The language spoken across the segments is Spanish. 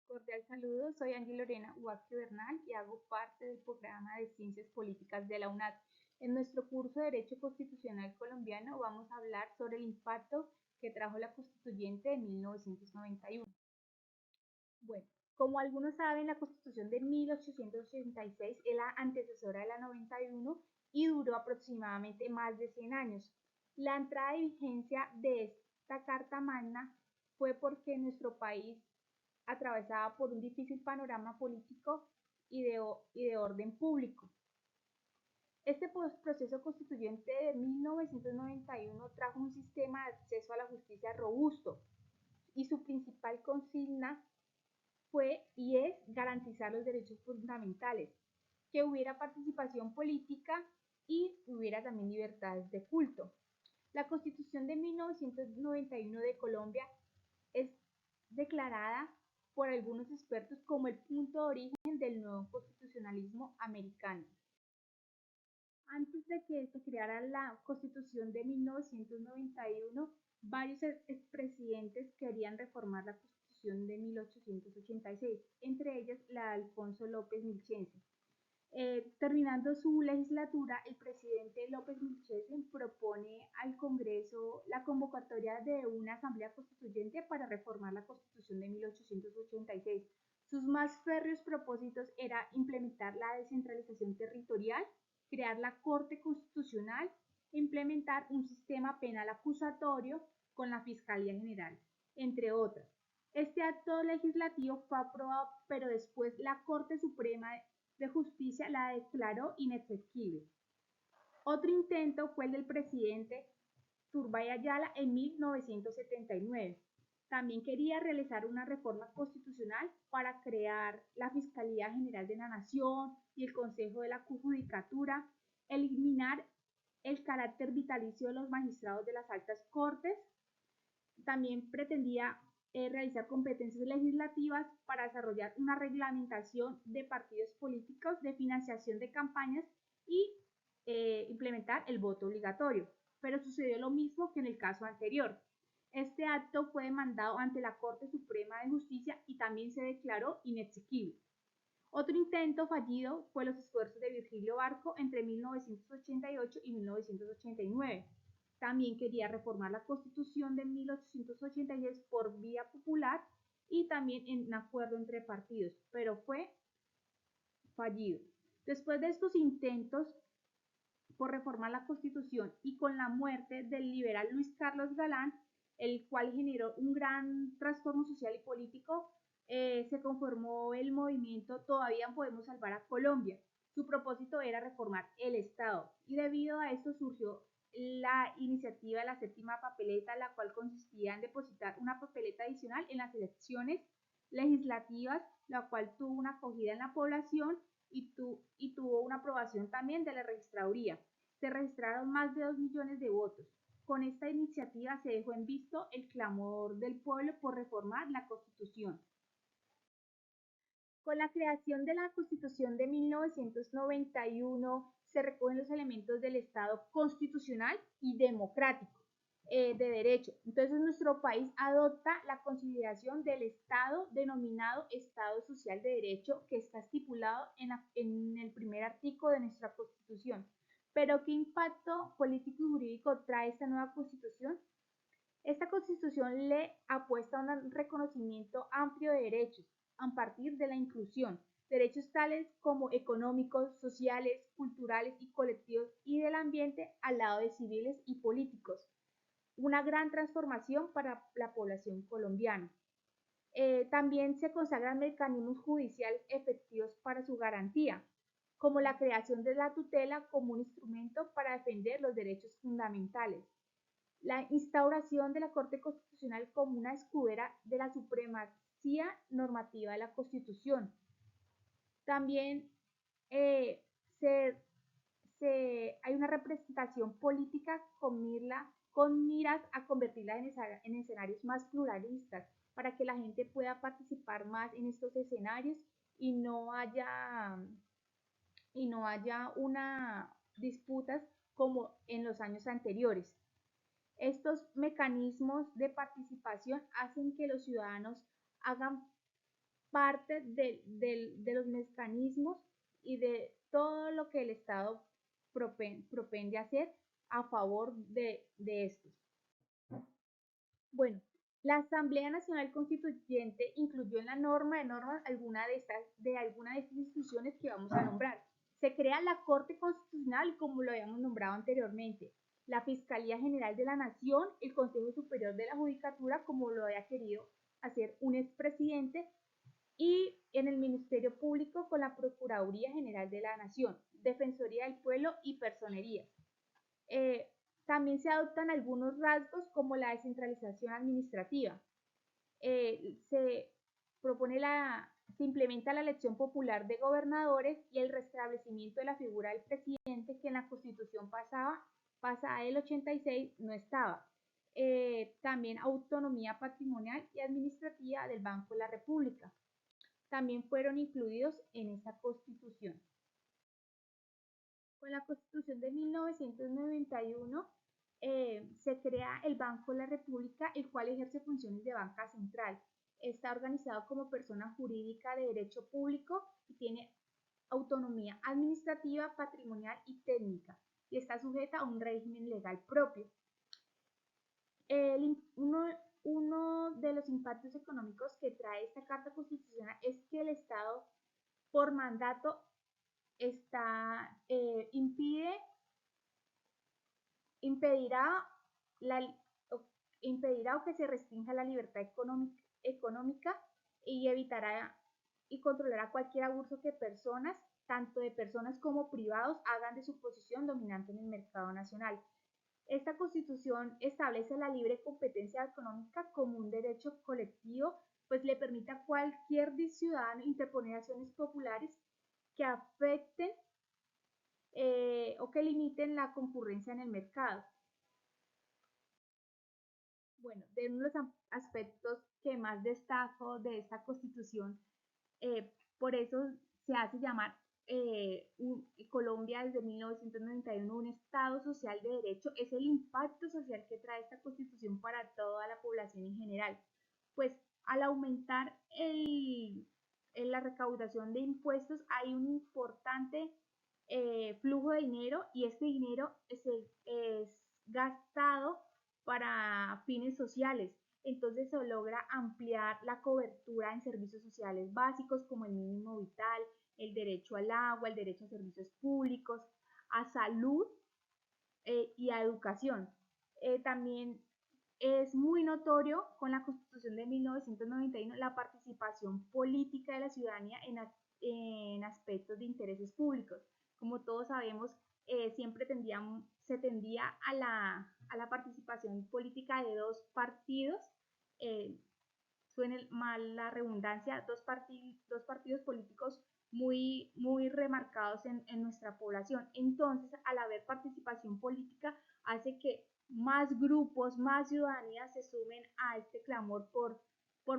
Cordial saludo, soy Angie Lorena Ubaque Bernal y hago parte del programa de Ciencias Políticas de la UNAD. En nuestro curso de Derecho Constitucional Colombiano vamos a hablar sobre el impacto que trajo la Constituyente de 1991. Bueno, como algunos saben, la Constitución de 1886 es la antecesora de la 91 y duró aproximadamente más de 100 años. La entrada de vigencia de esta Carta Magna fue porque nuestro país atravesaba por un difícil panorama político y de orden público. Este proceso constituyente de 1991 trajo un sistema de acceso a la justicia robusto y su principal consigna fue y es garantizar los derechos fundamentales, que hubiera participación política y hubiera también libertades de culto. La Constitución de 1991 de Colombia es declarada por algunos expertos como el punto de origen del nuevo constitucionalismo americano. Antes de que se creara la Constitución de 1991, varios expresidentes querían reformar la Constitución de 1886, entre ellas la de Alfonso López Milchense. Terminando su legislatura, el presidente López Milchense propone al Congreso la convocatoria de una asamblea constituyente para reformar la Constitución de 1886. Sus más férreos propósitos era implementar la descentralización territorial, crear la Corte Constitucional, implementar un sistema penal acusatorio con la Fiscalía General, entre otras. Este acto legislativo fue aprobado, pero después la Corte Suprema de Justicia la declaró inexequible. Otro intento fue el del presidente Turbay Ayala en 1979. También quería realizar una reforma constitucional para crear la Fiscalía General de la Nación y el Consejo de la Judicatura, eliminar el carácter vitalicio de los magistrados de las altas cortes. También pretendía realizar competencias legislativas para desarrollar una reglamentación de partidos políticos, de financiación de campañas y implementar el voto obligatorio. Pero sucedió lo mismo que en el caso anterior. Este acto fue demandado ante la Corte Suprema de Justicia y también se declaró inexequible. Otro intento fallido fue los esfuerzos de Virgilio Barco entre 1988 y 1989. También quería reformar la Constitución de 1886 por vía popular y también en un acuerdo entre partidos, pero fue fallido. Después de estos intentos por reformar la Constitución y con la muerte del liberal Luis Carlos Galán, el cual generó un gran trastorno social y político, se conformó el movimiento Todavía Podemos Salvar a Colombia. Su propósito era reformar el Estado y debido a esto surgió la iniciativa de la séptima papeleta, la cual consistía en depositar una papeleta adicional en las elecciones legislativas, la cual tuvo una acogida en la población y tuvo una aprobación también de la registraduría. Se registraron más de 2 millones de votos. Con esta iniciativa se dejó en visto el clamor del pueblo por reformar la Constitución. Con la creación de la Constitución de 1991 se recogen los elementos del Estado constitucional y democrático de derecho. Entonces nuestro país adopta la consideración del Estado denominado Estado Social de Derecho que está estipulado en el primer artículo de nuestra Constitución. Pero ¿qué impacto político y jurídico trae esta nueva Constitución? Esta Constitución le apuesta a un reconocimiento amplio de derechos a partir de la inclusión, derechos tales como económicos, sociales, culturales y colectivos y del ambiente al lado de civiles y políticos. Una gran transformación para la población colombiana. También se consagran mecanismos judiciales efectivos para su garantía, como la creación de la tutela como un instrumento para defender los derechos fundamentales, la instauración de la Corte Constitucional como una escudera de la supremacía normativa de la Constitución. También eh, se, hay una representación política con miras a convertirla en escenarios más pluralistas para que la gente pueda participar más en estos escenarios y no haya una disputas como en los años anteriores. Estos mecanismos de participación hacen que los ciudadanos hagan parte de los mecanismos y de todo lo que el Estado propende hacer a favor de estos. Bueno, la Asamblea Nacional Constituyente incluyó en la norma de normas alguna de estas instituciones que vamos a nombrar. Se crea la Corte Constitucional, como lo habíamos nombrado anteriormente, la Fiscalía General de la Nación, el Consejo Superior de la Judicatura, como lo había querido hacer un expresidente, y en el Ministerio Público con la Procuraduría General de la Nación, Defensoría del Pueblo y Personerías. Eh, También se adoptan algunos rasgos como la descentralización administrativa. Se propone se implementa la elección popular de gobernadores y el restablecimiento de la figura del presidente que en la Constitución pasada del 86 no estaba. También autonomía patrimonial y administrativa del Banco de la República. También fueron incluidos en esa Constitución. Con la Constitución de 1991 se crea el Banco de la República, el cual ejerce funciones de banca central. Está organizado como persona jurídica de derecho público y tiene autonomía administrativa, patrimonial y técnica, y está sujeta a un régimen legal propio. Uno de los impactos económicos que trae esta Carta Constitucional es que el Estado, por mandato, impedirá, la, impedirá o que se restrinja la libertad económica y evitará y controlará cualquier abuso que personas, tanto de personas como privados, hagan de su posición dominante en el mercado nacional. Esta Constitución establece la libre competencia económica como un derecho colectivo, pues le permite a cualquier ciudadano interponer acciones populares que afecten o que limiten la concurrencia en el mercado. Bueno, de uno de los aspectos que más destaco de esta Constitución, por eso se hace llamar Colombia desde 1991 un Estado social de derecho, es el impacto social que trae esta Constitución para toda la población en general. Pues al aumentar la recaudación de impuestos hay un importante flujo de dinero y este dinero es gastado para fines sociales. Entonces se logra ampliar la cobertura en servicios sociales básicos como el mínimo vital, el derecho al agua, el derecho a servicios públicos, a salud y a educación. También es muy notorio con la Constitución de 1991 la participación política de la ciudadanía en aspectos de intereses públicos. Como todos sabemos, siempre se tendía a la participación política de dos partidos, suene mal la redundancia, dos partidos políticos muy remarcados en nuestra población. Entonces, al haber participación política, hace que más grupos, más ciudadanías se sumen a este clamor por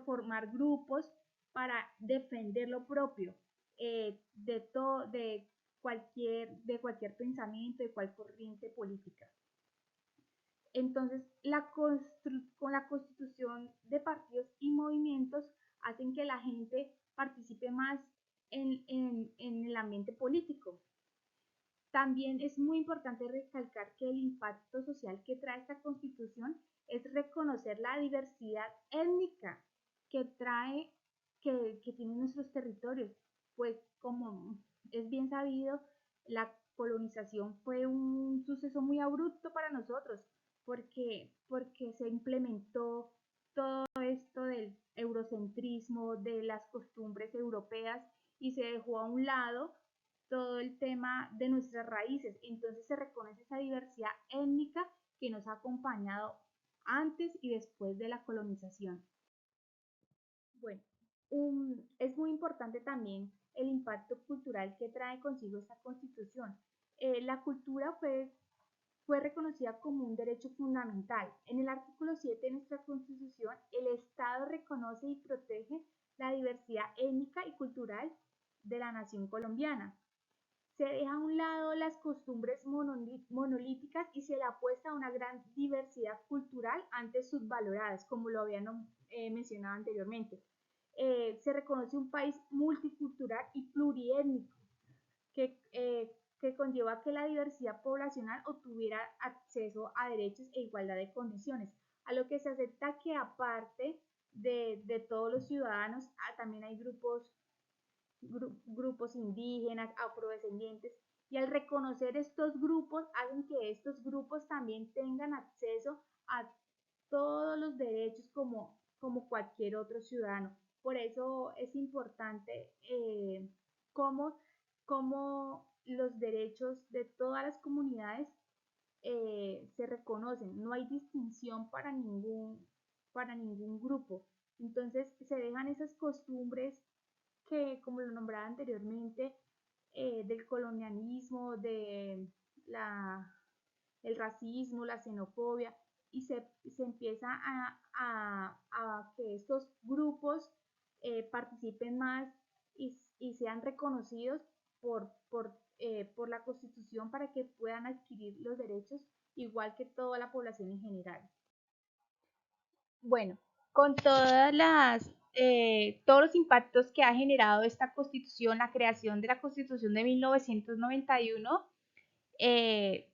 formar grupos para defender lo propio de cualquier pensamiento, de cualquier corriente política. Entonces, con la constitución de partidos y movimientos hacen que la gente participe más en el ambiente político. También es muy importante recalcar que el impacto social que trae esta constitución es reconocer la diversidad étnica que tienen nuestros territorios, pues como es bien sabido, la colonización fue un suceso muy abrupto para nosotros, porque se implementó todo esto del eurocentrismo, de las costumbres europeas y se dejó a un lado todo el tema de nuestras raíces. Entonces se reconoce esa diversidad étnica que nos ha acompañado antes y después de la colonización. Bueno, es muy importante también el impacto cultural que trae consigo esta constitución. La cultura fue reconocida como un derecho fundamental. En el artículo 7 de nuestra Constitución, el Estado reconoce y protege la diversidad étnica y cultural de la nación colombiana. Se deja a un lado las costumbres monolíticas y se le apuesta a una gran diversidad cultural antes subvaloradas, como lo había mencionado anteriormente. se reconoce un país multicultural y pluriétnico que conlleva que la diversidad poblacional obtuviera acceso a derechos e igualdad de condiciones, a lo que se acepta que aparte de todos los ciudadanos, también hay grupos indígenas, afrodescendientes, y al reconocer estos grupos, hacen que estos grupos también tengan acceso a todos los derechos como cualquier otro ciudadano. Por eso es importante cómo, cómo los derechos de todas las comunidades se reconocen. No hay distinción para ningún grupo. Entonces se dejan esas costumbres que, como lo nombraba anteriormente, del colonialismo, la, el racismo, la xenofobia, y se empieza a que estos grupos participen más y sean reconocidos por la Constitución para que puedan adquirir los derechos igual que toda la población en general. Bueno, con todos los impactos que ha generado esta constitución, la creación de la constitución de 1991, eh,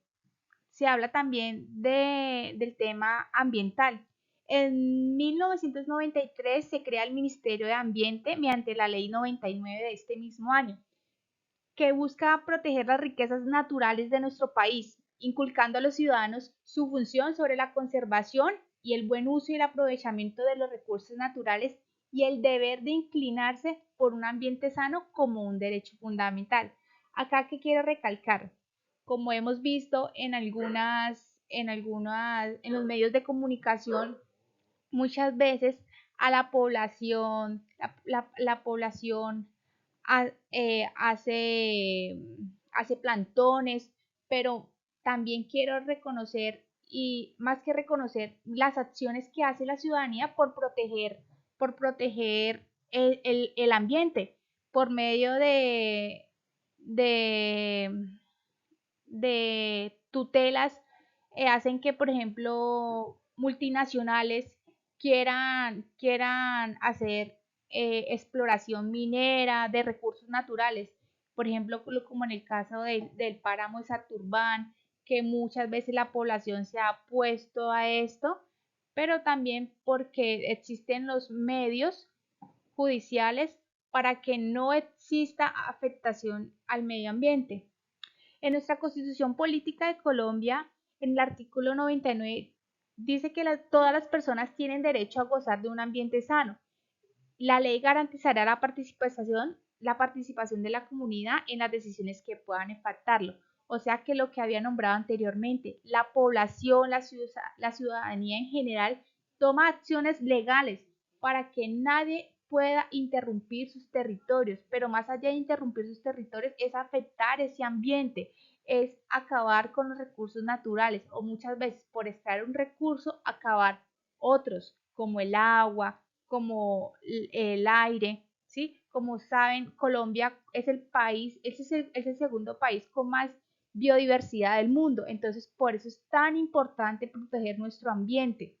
se habla también del tema ambiental. En 1993 se crea el Ministerio de Ambiente mediante la Ley 99 de este mismo año, que busca proteger las riquezas naturales de nuestro país, inculcando a los ciudadanos su función sobre la conservación y el buen uso y el aprovechamiento de los recursos naturales y el deber de inclinarse por un ambiente sano como un derecho fundamental. Acá que quiero recalcar, como hemos visto en los medios de comunicación, muchas veces a la población hace plantones, pero también quiero reconocer y más que reconocer las acciones que hace la ciudadanía por proteger el ambiente por medio de, de tutelas hacen que, por ejemplo, multinacionales quieran hacer exploración minera de recursos naturales. Por ejemplo, como en el caso del páramo de Saturbán, que muchas veces la población se ha opuesto a esto, pero también porque existen los medios judiciales para que no exista afectación al medio ambiente. En nuestra Constitución Política de Colombia, en el artículo 99, dice que todas las personas tienen derecho a gozar de un ambiente sano. La ley garantizará la participación de la comunidad en las decisiones que puedan impactarlo. O sea que lo que había nombrado anteriormente, la población, la ciudadanía en general, toma acciones legales para que nadie pueda interrumpir sus territorios, pero más allá de interrumpir sus territorios es afectar ese ambiente, es acabar con los recursos naturales o muchas veces por extraer un recurso acabar otros como el agua, como el aire, ¿sí? Como saben, Colombia es el país, es el segundo país con más biodiversidad del mundo, entonces por eso es tan importante proteger nuestro ambiente.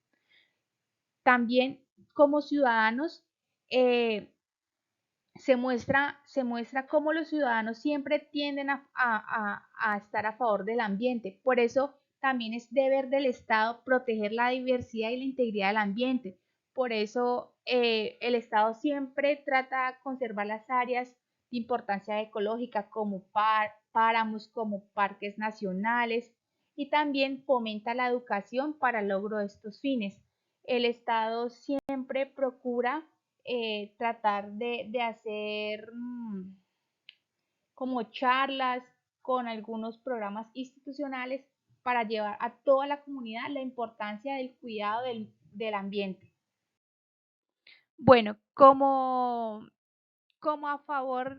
También como ciudadanos eh, se muestra cómo los ciudadanos siempre tienden a estar a favor del ambiente. Por eso también es deber del Estado proteger la diversidad y la integridad del ambiente. Por eso el Estado siempre trata de conservar las áreas de importancia ecológica como páramos, como parques nacionales y también fomenta la educación para el logro de estos fines. El Estado siempre procura tratar de hacer como charlas con algunos programas institucionales para llevar a toda la comunidad la importancia del cuidado del ambiente. Bueno, como a favor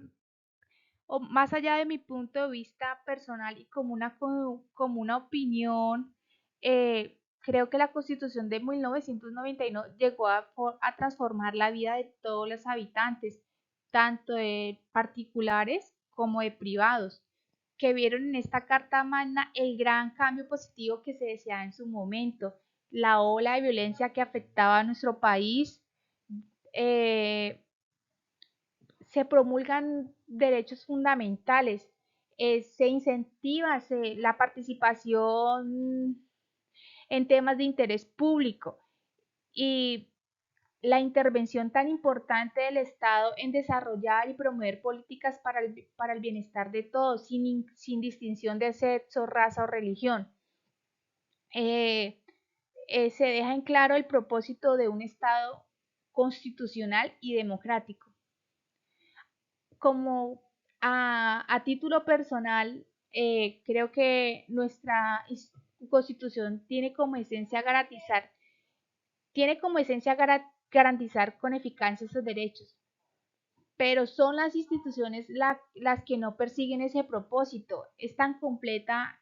o más allá de mi punto de vista personal y como una opinión, creo que la Constitución de 1991 llegó a transformar la vida de todos los habitantes, tanto de particulares como de privados, que vieron en esta Carta Magna el gran cambio positivo que se deseaba en su momento, la ola de violencia que afectaba a nuestro país, eh, se promulgan derechos fundamentales, se incentiva la participación en temas de interés público y la intervención tan importante del Estado en desarrollar y promover políticas para el bienestar de todos, sin distinción de sexo, raza o religión. Eh, Se deja en claro el propósito de un Estado constitucional y democrático. Como a título personal, creo que nuestra constitución tiene como esencia garantizar con eficacia esos derechos, pero son las instituciones las que no persiguen ese propósito. Es tan completa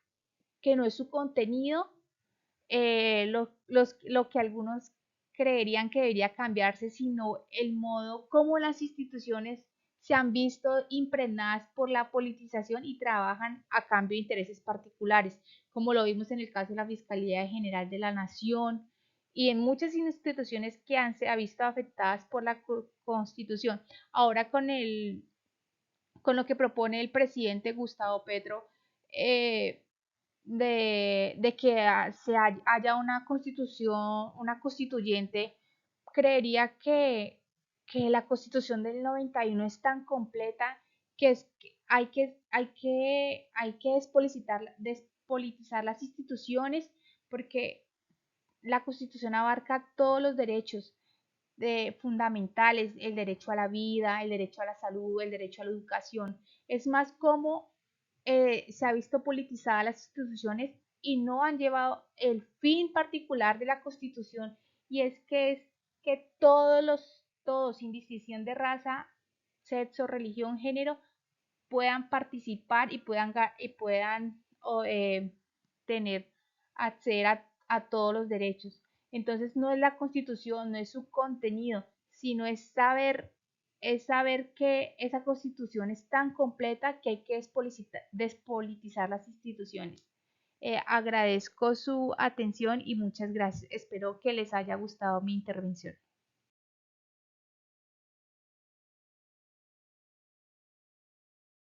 que no es su contenido lo que algunos creerían que debería cambiarse, sino el modo como las instituciones se han visto impregnadas por la politización y trabajan a cambio de intereses particulares, como lo vimos en el caso de la Fiscalía General de la Nación y en muchas instituciones que se han visto afectadas por la Constitución. Ahora con lo que propone el presidente Gustavo Petro, eh, de que haya una constitución, una constituyente, creería que la constitución del 91 es tan completa que hay que despolitizar las instituciones porque la constitución abarca todos los derechos fundamentales, el derecho a la vida, el derecho a la salud, el derecho a la educación. Es más como se ha visto politizadas las instituciones y no han llevado el fin particular de la Constitución y es que todos, sin distinción de raza, sexo, religión, género, puedan participar y puedan tener, acceder a todos los derechos. Entonces no es la Constitución, no es su contenido, sino es saber que esa Constitución es tan completa que hay que despolitizar las instituciones. Agradezco su atención y muchas gracias. Espero que les haya gustado mi intervención.